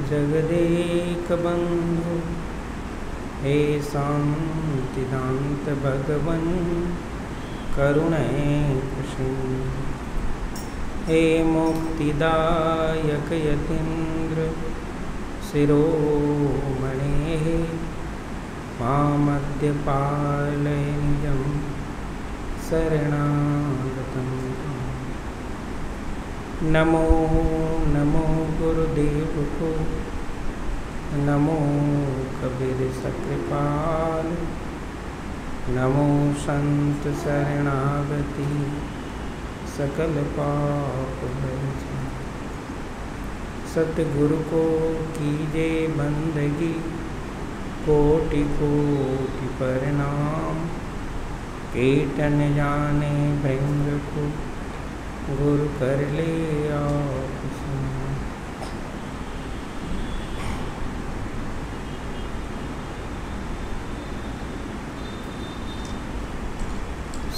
जगदेक बंधु हे शांतिदांत भगवन करुणैक सिंधु। हे मुक्तिदायक यतीन्द्र शिरोमणेः मामद्य पालय निजं शरणागतं। नमो नमो गुरुदेव को, नमो कबीर सकृपाल, नमो संत शरणागति सकल पाप भंजन। सतगुरु को कीजे बंदगी कोटि कोटि प्रणाम। कीर्तन जाने भृंग को गुरु कर ले आप समान।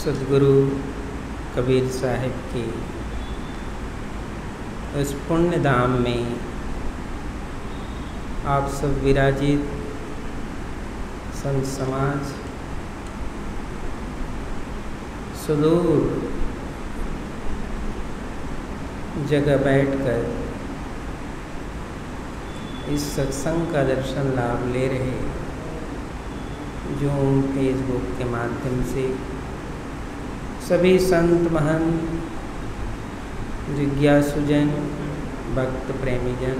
सद्गुरु कबीर साहिब के इस पुण्य धाम में आप सब विराजित संत समाज सुदूर जगह बैठकर इस सत्संग का दर्शन लाभ ले रहे, जूम फेसबुक के माध्यम से सभी संत महंत जिज्ञासुजन भक्त प्रेमीजन,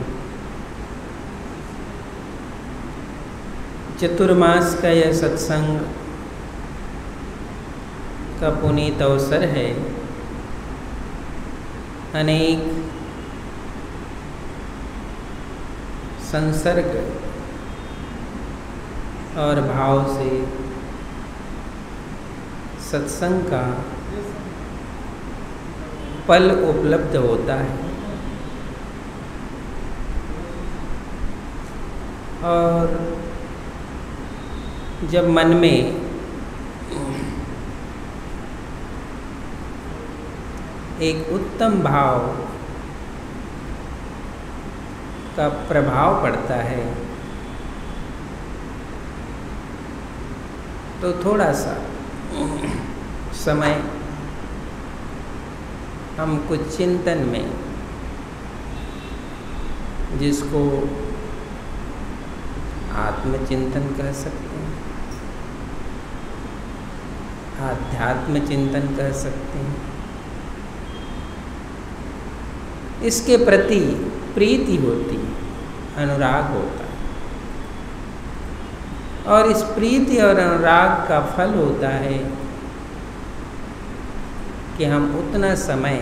चतुर्मास का यह सत्संग का पुनीत अवसर है। अनेक संसर्ग और भाव से सत्संग का पल उपलब्ध होता है और जब मन में एक उत्तम भाव का प्रभाव पड़ता है तो थोड़ा सा समय हम कुछ चिंतन में, जिसको आत्मचिंतन कह सकते हैं, आध्यात्म चिंतन कह सकते हैं, इसके प्रति प्रीति होती है, अनुराग होता है और इस प्रीति और अनुराग का फल होता है कि हम उतना समय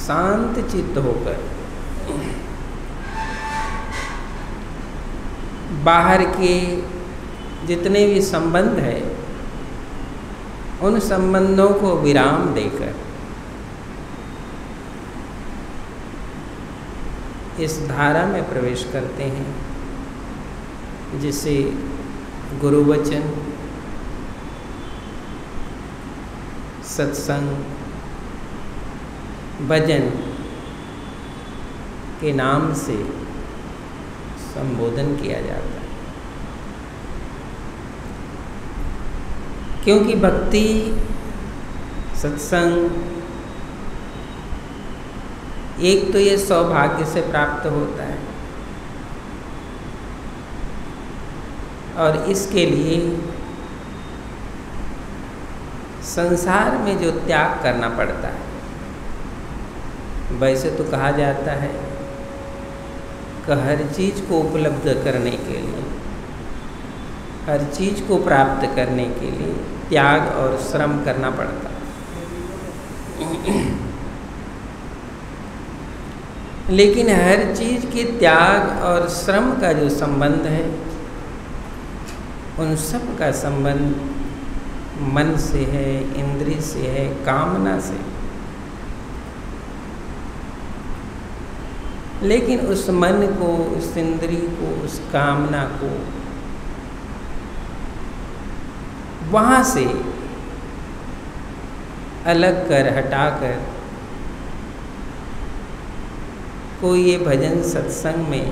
शांत चित्त होकर बाहर के जितने भी संबंध है उन संबंधों को विराम देकर इस धारा में प्रवेश करते हैं, जिसे गुरुवचन, सत्संग, भजन के नाम से संबोधन किया जाता है। क्योंकि भक्ति, सत्संग एक तो ये सौभाग्य से प्राप्त होता है और इसके लिए संसार में जो त्याग करना पड़ता है, वैसे तो कहा जाता है कि हर चीज़ को उपलब्ध करने के लिए, हर चीज़ को प्राप्त करने के लिए त्याग और श्रम करना पड़ता है। लेकिन हर चीज़ के त्याग और श्रम का जो संबंध है, उन सब का संबंध मन से है, इंद्रिय से है, कामना से। लेकिन उस मन को, उस इंद्रिय को, उस कामना को वहाँ से अलग कर, हटाकर कोई ये भजन सत्संग में,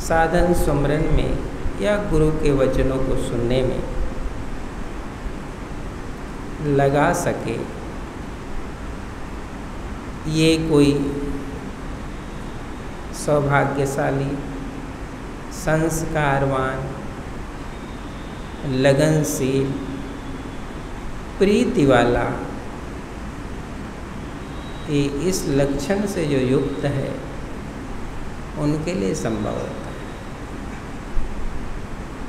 साधन सुमरन में या गुरु के वचनों को सुनने में लगा सके, ये कोई सौभाग्यशाली, संस्कारवान, लगनशील, प्रीति वाला, ये इस लक्षण से जो युक्त है उनके लिए संभव होता है।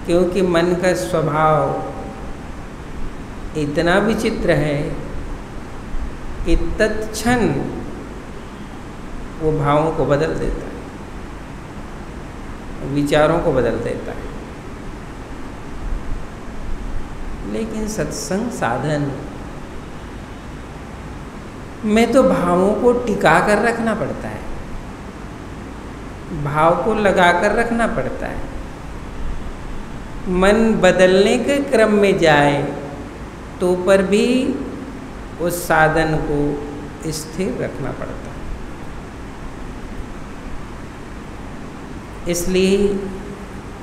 क्योंकि मन का स्वभाव इतना विचित्र है कि तत्क्षण वो भावों को बदल देता है, विचारों को बदल देता है। लेकिन सत्संग साधन में तो भावों को टिका कर रखना पड़ता है, भाव को लगा कर रखना पड़ता है। मन बदलने के क्रम में जाए तो पर भी उस साधन को स्थिर रखना पड़ता है। इसलिए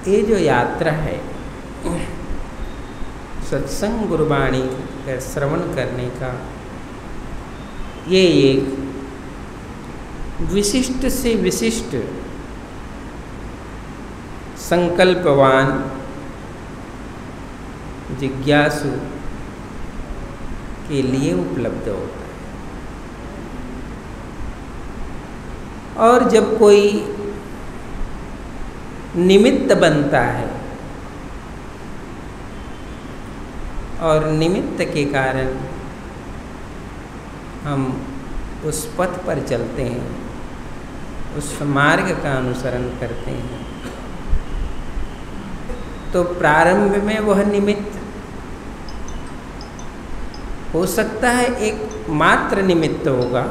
ये जो यात्रा है सत्संग गुरुवाणी का श्रवण करने का, ये एक विशिष्ट से विशिष्ट संकल्पवान जिज्ञासु के लिए उपलब्ध होता है। और जब कोई निमित्त बनता है और निमित्त के कारण हम उस पथ पर चलते हैं, उस मार्ग का अनुसरण करते हैं, तो प्रारंभ में वह निमित्त हो सकता है एक मात्र निमित्त होगा,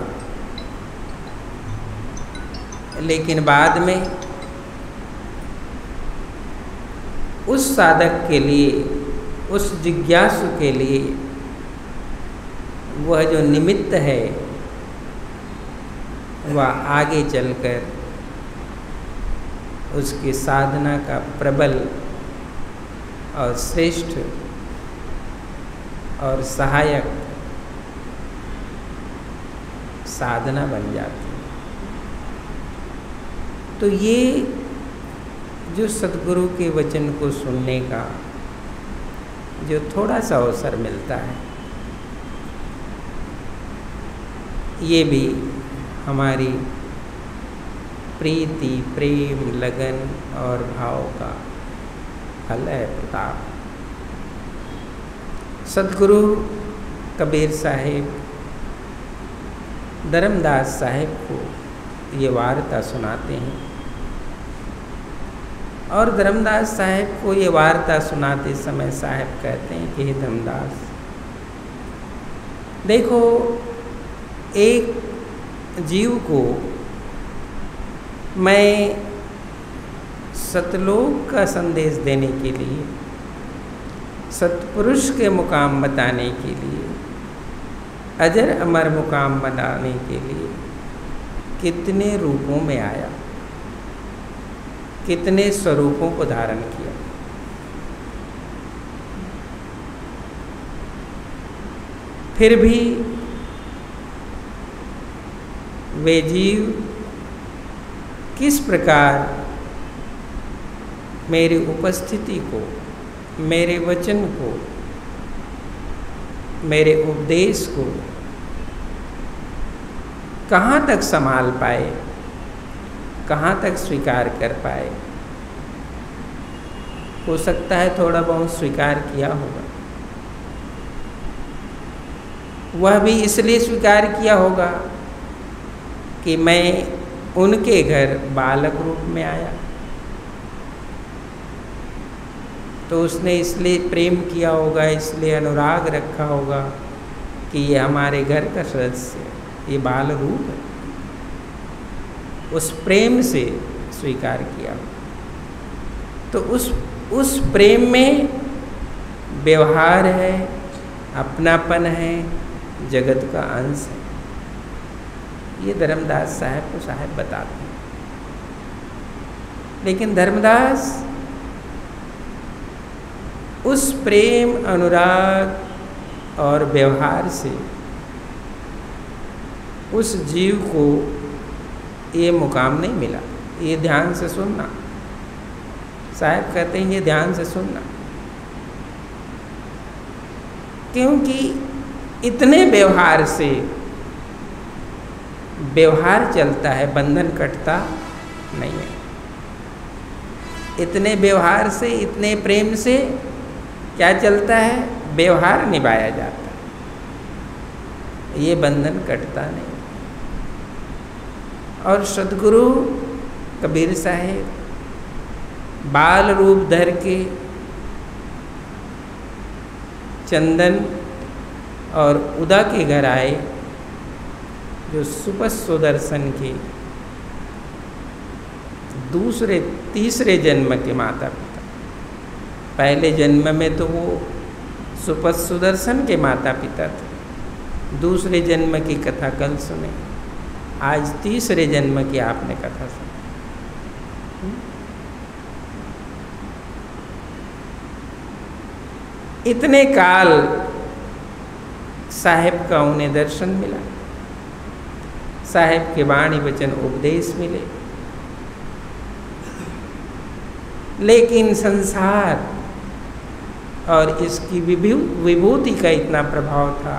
लेकिन बाद में उस साधक के लिए, उस जिज्ञासु के लिए वह जो निमित्त है वह आगे चलकर उसकी साधना का प्रबल और श्रेष्ठ और सहायक साधना बन जाती है। तो ये जो सद्गुरु के वचन को सुनने का जो थोड़ा सा अवसर मिलता है, ये भी हमारी प्रीति, प्रेम, लगन और भाव का फल है, प्रताप। सद्गुरु कबीर साहिब धर्मदास साहिब को ये वार्ता सुनाते हैं और धर्मदास साहिब को ये वार्ता सुनाते समय साहिब कहते हैं कि हे धर्मदास, देखो एक जीव को मैं सतलोक का संदेश देने के लिए, सत्पुरुष के मुकाम बताने के लिए, अजर अमर मुकाम बनाने के लिए कितने रूपों में आया, कितने स्वरूपों को धारण किया। फिर भी वे जीव किस प्रकार मेरी उपस्थिति को, मेरे वचन को, मेरे उपदेश को कहाँ तक संभाल पाए, कहाँ तक स्वीकार कर पाए। हो सकता है थोड़ा बहुत स्वीकार किया होगा, वह भी इसलिए स्वीकार किया होगा कि मैं उनके घर बालक रूप में आया, तो उसने इसलिए प्रेम किया होगा, इसलिए अनुराग रखा होगा कि ये हमारे घर का सदस्य है, ये बाल रूप है, उस प्रेम से स्वीकार किया। तो उस प्रेम में व्यवहार है, अपनापन है, जगत का अंश है। ये धर्मदास साहब को साहब बताते हैं। लेकिन धर्मदास उस प्रेम, अनुराग और व्यवहार से उस जीव को ये मुकाम नहीं मिला। ये ध्यान से सुनना, साहब कहते हैं ये ध्यान से सुनना, क्योंकि इतने व्यवहार से व्यवहार चलता है, बंधन कटता नहीं है। इतने व्यवहार से, इतने प्रेम से क्या चलता है? व्यवहार निभाया जाता है, ये बंधन कटता नहीं। और सद्गुरु कबीर साहेब बाल रूप धर के चंदन और उदा के घर आए, जो सुदर्शन के दूसरे तीसरे जन्म के माता पिता। पहले जन्म में तो वो सुदर्शन के माता पिता थे, दूसरे जन्म की कथा कल सुने, आज तीसरे जन्म की आपने कथा सुनी। इतने काल साहेब का उन्हें दर्शन मिला, साहेब के वाणी वचन उपदेश मिले, लेकिन संसार और इसकी विभूति का इतना प्रभाव था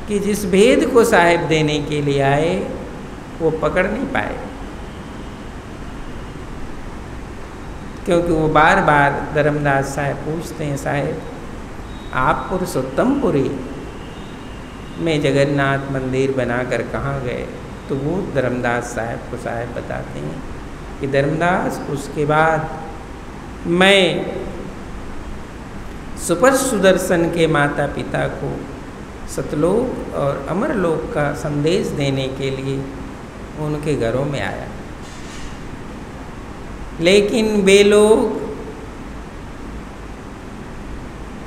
कि जिस भेद को साहेब देने के लिए आए वो पकड़ नहीं पाए, क्योंकि वो बार बार धर्मदास साहब पूछते हैं, साहेब आप पुरुषोत्तमपुरी में जगन्नाथ मंदिर बनाकर कहाँ गए? तो वो धर्मदास साहब को साहब बताते हैं कि धर्मदास, उसके बाद मैं सुदर्शन के माता पिता को सतलोक और अमरलोक का संदेश देने के लिए उनके घरों में आया, लेकिन वे लोग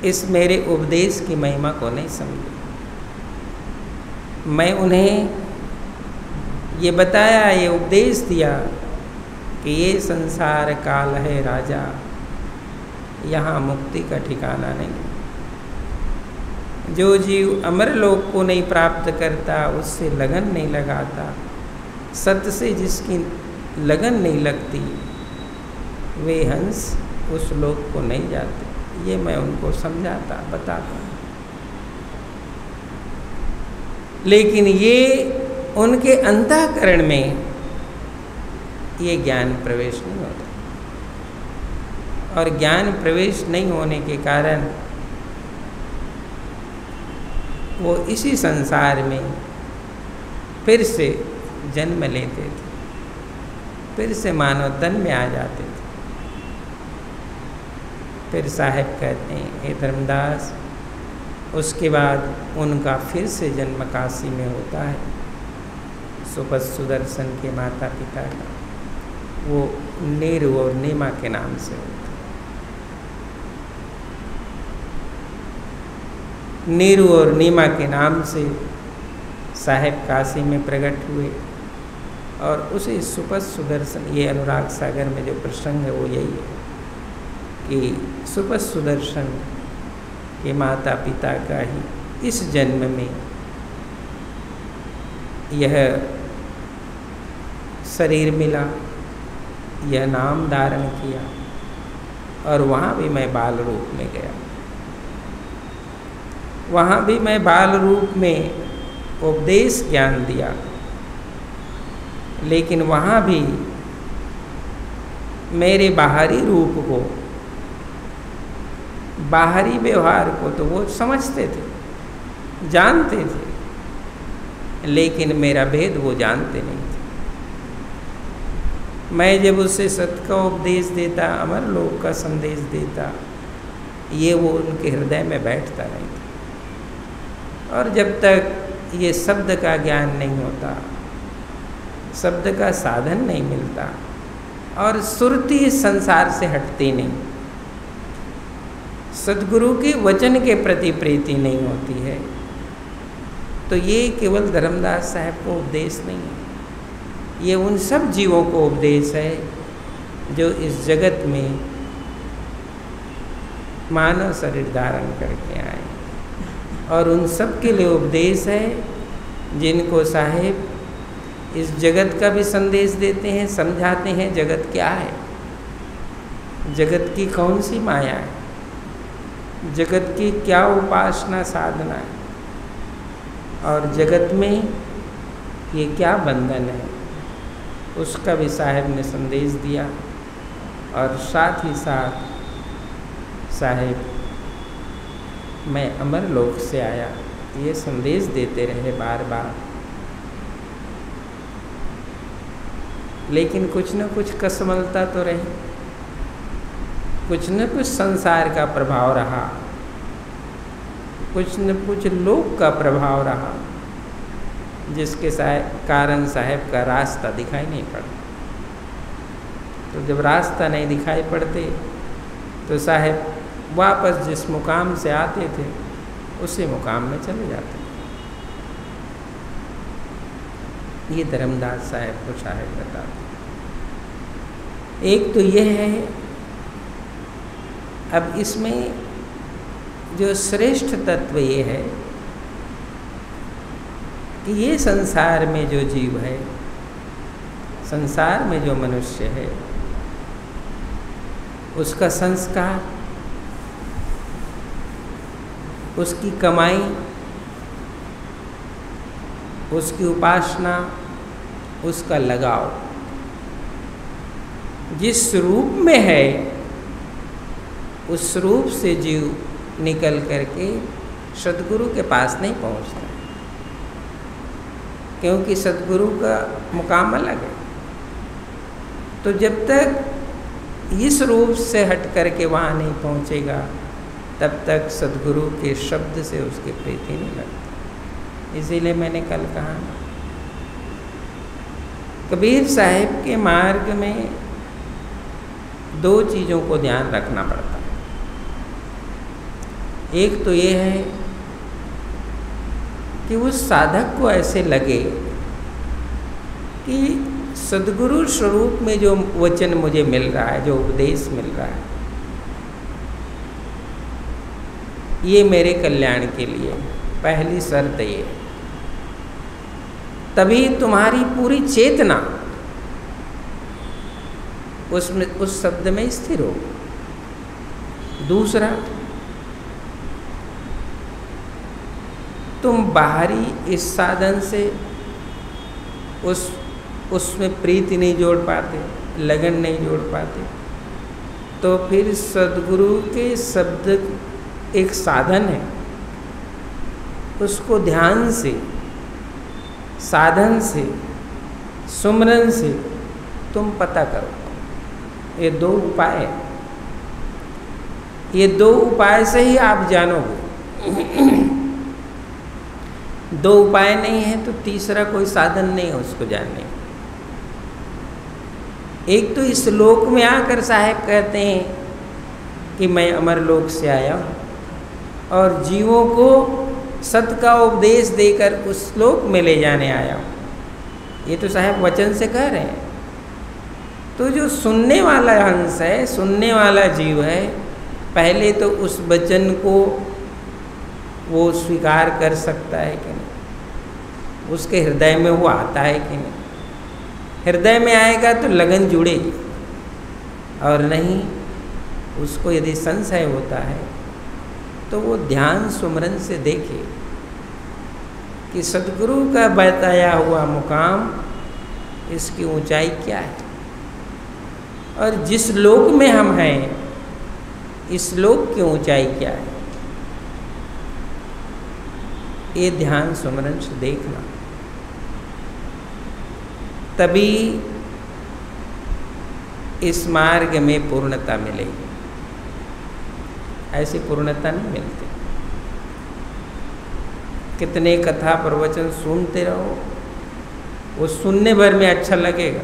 इस मेरे उपदेश की महिमा को नहीं समझे। मैं उन्हें ये बताया, ये उपदेश दिया कि ये संसार काल है राजा, यहाँ मुक्ति का ठिकाना नहीं। जो जीव अमरलोक को नहीं प्राप्त करता, उससे लगन नहीं लगाता, सत्य से जिसकी लगन नहीं लगती, वे हंस उस लोक को नहीं जाते। ये मैं उनको समझाता, बताता, लेकिन ये उनके अंतःकरण में ये ज्ञान प्रवेश नहीं होता, और ज्ञान प्रवेश नहीं होने के कारण वो इसी संसार में फिर से जन्म लेते थे, फिर से मानव तन में आ जाते थे। फिर साहब कहते हैं, हे धर्मदास, उसके बाद उनका फिर से जन्म काशी में होता है, सुदर्शन के माता पिता का। वो नीरू और नीमा के नाम से होता है। नीरू और नीमा के नाम से साहेब काशी में प्रकट हुए, और उसी सुदर्शन, ये अनुराग सागर में जो प्रसंग है वो यही है कि सुदर्शन के माता पिता का ही इस जन्म में यह शरीर मिला, यह नाम धारण किया, और वहाँ भी मैं बाल रूप में गया। वहाँ भी मैं बाल रूप में उपदेश ज्ञान दिया, लेकिन वहाँ भी मेरे बाहरी रूप को, बाहरी व्यवहार को तो वो समझते थे, जानते थे, लेकिन मेरा भेद वो जानते नहीं थे। मैं जब उससे सत्य का उपदेश देता, अमरलोक का संदेश देता, ये वो उनके हृदय में बैठता नहीं था। और जब तक ये शब्द का ज्ञान नहीं होता, शब्द का साधन नहीं मिलता, और सुरती संसार से हटती नहीं, सद्गुरु के वचन के प्रति प्रीति नहीं होती है, तो ये केवल धर्मदास साहब को उपदेश नहीं है, ये उन सब जीवों को उपदेश है जो इस जगत में मानव शरीर धारण करके आए, और उन सब के लिए उपदेश है जिनको साहेब इस जगत का भी संदेश देते हैं, समझाते हैं जगत क्या है, जगत की कौन सी माया है, जगत की क्या उपासना साधना है, और जगत में ये क्या बंधन है, उसका भी साहेब ने संदेश दिया। और साथ ही साथ साहेब मैं अमरलोक से आया ये संदेश देते रहे बार बार, लेकिन कुछ न कुछ कसमलता तो रही, कुछ न कुछ संसार का प्रभाव रहा, कुछ न कुछ लोक का प्रभाव रहा, जिसके कारण साहेब का रास्ता दिखाई नहीं पड़ता। तो जब रास्ता नहीं दिखाई पड़ते तो साहेब वापस जिस मुकाम से आते थे उसी मुकाम में चले जाते। ये धर्मदास साहेब को साहेब बताते। एक तो यह है, अब इसमें जो श्रेष्ठ तत्व ये है कि ये संसार में जो जीव है, संसार में जो मनुष्य है, उसका संस्कार, उसकी कमाई, उसकी उपासना, उसका लगाव जिस रूप में है उस रूप से जीव निकल करके सद्गुरु के पास नहीं पहुंचता, क्योंकि सद्गुरु का मुकाम अलग है। तो जब तक इस रूप से हट करके वहाँ नहीं पहुँचेगा तब तक सद्गुरु के शब्द से उसकी प्रीति नहीं लगती। इसीलिए मैंने कल कहा कबीर साहिब के मार्ग में दो चीज़ों को ध्यान रखना पड़ता है। एक तो ये है कि उस साधक को ऐसे लगे कि सद्गुरु स्वरूप में जो वचन मुझे मिल रहा है, जो उपदेश मिल रहा है, ये मेरे कल्याण के लिए, पहली शर्त ये, तभी तुम्हारी पूरी चेतना उसमें उस शब्द में स्थिर हो। दूसरा, तुम बाहरी इस साधन से उसमें प्रीति नहीं जोड़ पाते, लगन नहीं जोड़ पाते, तो फिर सद्गुरु के शब्द एक साधन है, उसको ध्यान से, साधन से, सुमरन से तुम पता करो। ये दो उपाय है, ये दो उपाय से ही आप जानोगे। दो उपाय नहीं है तो तीसरा कोई साधन नहीं है उसको जानने। एक तो इस लोक में आकर साहेब कहते हैं कि मैं अमरलोक से आया हूँ और जीवों को सत्य का उपदेश देकर उस लोक में ले जाने आया हूँ। ये तो साहेब वचन से कह रहे हैं। तो जो सुनने वाला हंस है, सुनने वाला जीव है, पहले तो उस वचन को वो स्वीकार कर सकता है कि नहीं, उसके हृदय में वो आता है कि नहीं। हृदय में आएगा तो लगन जुड़ेगी, और नहीं उसको यदि संशय होता है तो वो ध्यान सुमरन से देखे कि सद्गुरु का बताया हुआ मुकाम, इसकी ऊंचाई क्या है, और जिस लोक में हम हैं इस लोक की ऊंचाई क्या है। ये ध्यान सुमरन से देखना, तभी इस मार्ग में पूर्णता मिलेगी। ऐसी पूर्णता नहीं मिलती। कितने कथा प्रवचन सुनते रहो, वो सुनने भर में अच्छा लगेगा,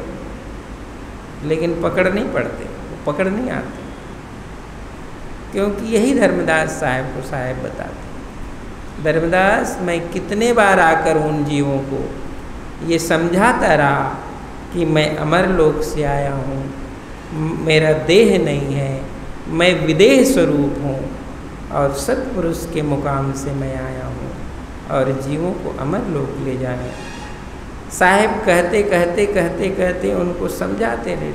लेकिन पकड़ नहीं पड़ते, वो पकड़ नहीं आते, क्योंकि यही धर्मदास साहब को साहब बताते धर्मदास मैं कितने बार आकर उन जीवों को ये समझाता रहा कि मैं अमर लोक से आया हूँ, मेरा देह नहीं है, मैं विदेह स्वरूप हूँ और सत्पुरुष के मुकाम से मैं आया हूँ और जीवों को अमर लोक ले जाने। साहब कहते कहते कहते कहते उनको समझाते रहे,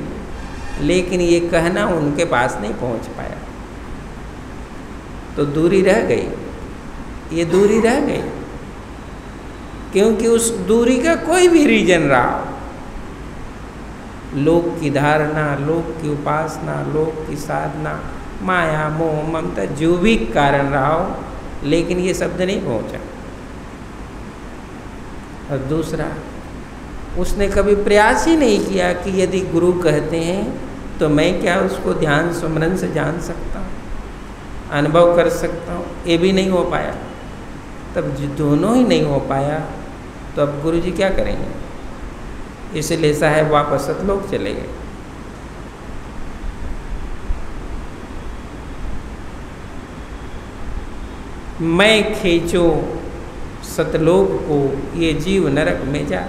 लेकिन ये कहना उनके पास नहीं पहुँच पाया, तो दूरी रह गई, ये दूरी रह गई, क्योंकि उस दूरी का कोई भी रीजन रहा, लोक की धारणा, लोक की उपासना, लोक की साधना, माया मोह ममता, जो भी कारण रहा हो, लेकिन ये शब्द नहीं पहुंचा। और दूसरा, उसने कभी प्रयास ही नहीं किया कि यदि गुरु कहते हैं तो मैं क्या उसको ध्यान सुमरन से जान सकता हूँ, अनुभव कर सकता हूँ, ये भी नहीं हो पाया। तब दोनों ही नहीं हो पाया तो अब गुरु जी क्या करेंगे? इसलिए साहब वापस सतलोक चले गए। मैं खींचो सतलोक को, ये जीव नरक में जा।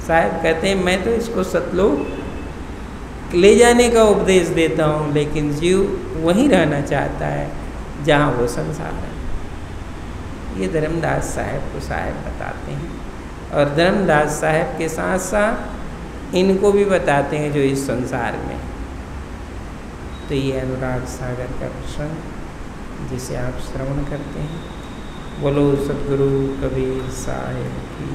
साहब कहते हैं मैं तो इसको सतलोक ले जाने का उपदेश देता हूँ, लेकिन जीव वहीं रहना चाहता है जहाँ वो संसार है। ये धर्मदास साहब को साहब बताते हैं, और धर्मदास साहब के साथ साथ इनको भी बताते हैं जो इस संसार में। तो ये अनुराग सागर का प्रसंग जिसे आप श्रवण करते हैं। बोलो सद्गुरु कबीर साहब की।